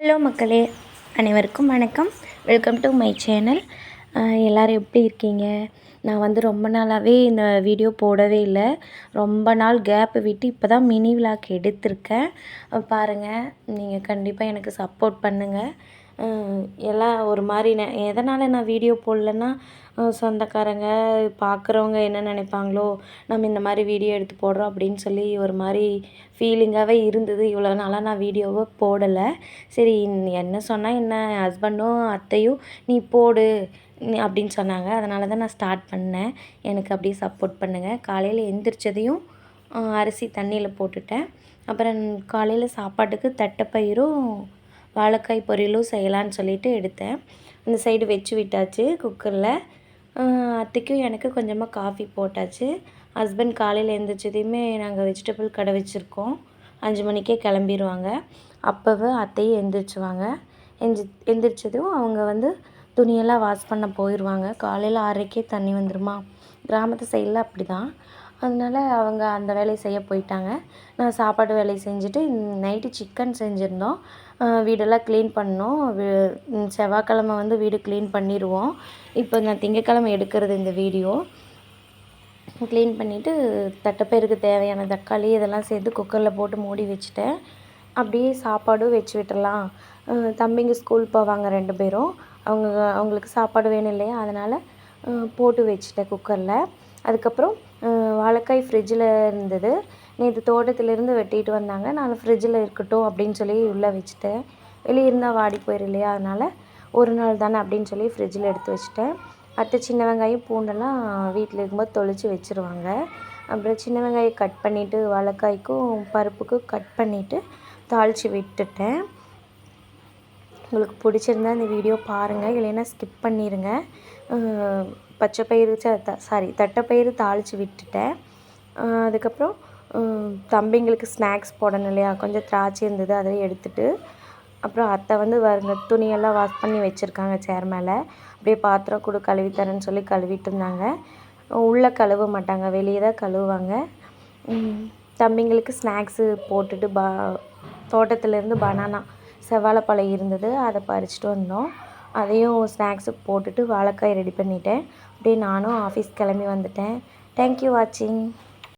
Hello மக்களே, அனைவருக்கும் வணக்கம். Welcome to my channel. எல்லோரும் எப்படி இருக்கீங்க? நான் ரொம்ப நாளாகவே இந்த வீடியோ போடவே இல்லை. ரொம்ப நாள் கேப்பு விட்டு இப்போ தான் மினி விலாக் எடுத்திருக்கேன். பாருங்கள், நீங்கள் கண்டிப்பாக எனக்கு சப்போர்ட் பண்ணுங்கள். எல்லாம் ஒரு மாதிரி எதனால் நான் வீடியோ போடலன்னா, சொந்தக்காரங்க பார்க்குறவங்க என்ன நினைப்பாங்களோ, நம்ம இந்த மாதிரி வீடியோ எடுத்து போடுறோம் அப்படின்னு சொல்லி ஒரு மாதிரி ஃபீலிங்காகவே இருந்தது. இவ்வளோ நாளாக நான் வீடியோவை போடலை. சரி, என்ன சொன்னால் என்ன, ஹஸ்பண்டும் அத்தையும் நீ போடு அப்படின்னு சொன்னாங்க. அதனால தான் நான் ஸ்டார்ட் பண்ணேன். எனக்கு அப்படியே சப்போர்ட் பண்ணுங்கள். காலையில் எந்திரிச்சதையும் அரிசி தண்ணியில் போட்டுட்டேன். அப்புறம் காலையில் சாப்பாட்டுக்கு தட்டைப்பயிரும் வாழைக்காய் பொரியலும் செய்யலான்னு சொல்லிட்டு எடுத்தேன். இந்த சைடு வச்சு விட்டாச்சு குக்கரில். அத்தைக்கும் எனக்கு கொஞ்சமாக காஃபி போட்டாச்சு. ஹஸ்பண்ட் காலையில் எழுந்திரிச்சதையுமே நாங்கள் வெஜிடபிள் கடை வச்சுருக்கோம். 5 மணிக்கே கிளம்பிடுவாங்க. அப்போவே அத்தையும் எந்திரிச்சுவாங்க. எந்திரிச்சதும் அவங்க துணியெல்லாம் வாஷ் பண்ண போயிடுவாங்க. காலையில் 6:30க்கே தண்ணி வந்துடுமா. கிராமத்து சைடில் அப்படி தான். அதனால் அவங்க அந்த வேலையை செய்ய போயிட்டாங்க. நான் சாப்பாடு வேலையை செஞ்சுட்டு நைட்டு சிக்கன் செஞ்சுருந்தோம். வீடெல்லாம் க்ளீன் பண்ணோம். செவ்வாய்க்கிழமை வீடு க்ளீன் பண்ணிடுவோம். இப்போ நான் திங்கக்கிழமை எடுக்கிறது இந்த வீடியோ. க்ளீன் பண்ணிவிட்டு தட்டைப்பயிருக்கு தேவையான தக்காளி இதெல்லாம் சேர்த்து குக்கரில் போட்டு மூடி வச்சுட்டேன். அப்படியே சாப்பாடும் வச்சு விட்டுறலாம். தம்பிங்க ஸ்கூல் போவாங்க 2 பேரும். அவங்களுக்கு சாப்பாடு வேணும் இல்லையா, அதனால் போட்டு வச்சுட்டேன் குக்கரில். அதுக்கப்புறம் வாழைக்காய் ஃப்ரிட்ஜில் இருந்தது. நேற்று தோட்டத்திலேருந்து வெட்டிட்டு வந்தாங்க. நான் ஃப்ரிட்ஜில் இருக்கட்டும் அப்படின்னு சொல்லி உள்ளே வச்சுட்டேன். வெளியே இருந்தால் வாடி போயிடும் இல்லையா, அதனால் ஒரு நாள் தானே அப்படின்னு சொல்லி ஃப்ரிட்ஜில் எடுத்து வச்சுட்டேன். அத்தை சின்ன வெங்காயம் பூண்டெல்லாம் வீட்டில் இருக்கும்போது தொளிச்சு வச்சுருவாங்க. அப்புறம் சின்ன வெங்காயம் கட் பண்ணிவிட்டு வாழைக்காய்க்கும் பருப்புக்கும் கட் பண்ணிவிட்டு தாளித்து விட்டுட்டேன். உங்களுக்கு பிடிச்சிருந்தா இந்த வீடியோ பாருங்கள், இல்லைன்னா ஸ்கிப் பண்ணிடுங்க. பச்சைப்பயிறு தட்டைப்பயிறு தாளித்து விட்டுட்டேன். அதுக்கப்புறம் தம்பிங்களுக்கு ஸ்நாக்ஸ் போடணும் இல்லையா, கொஞ்சம் திராட்சை இருந்தது, அதை எடுத்துகிட்டு அப்புறம் அத்தை வருங்க துணியெல்லாம் வாஷ் பண்ணி வச்சுருக்காங்க சேர் மேலே. அப்படியே பாத்திரம் கூட கழுவி தரேன்னு சொல்லி கழுவிட்டு இருந்தாங்க. உள்ளே கழுவ மாட்டாங்க, வெளியே தான் கழுவுவாங்க. தம்பிங்களுக்கு ஸ்நாக்ஸு போட்டுட்டு தோட்டத்துலேருந்து பனானா செவ்வாழைப்பழம் இருந்தது, அதை பறிச்சுட்டு வந்தோம். அதையும் ஸ்நாக்ஸுக்கு போட்டுட்டு வாழைக்காய் ரெடி பண்ணிட்டேன். அப்படியே நானும் ஆஃபீஸ் கிளம்பி வந்துட்டேன். தேங்க்யூ வாட்சிங்.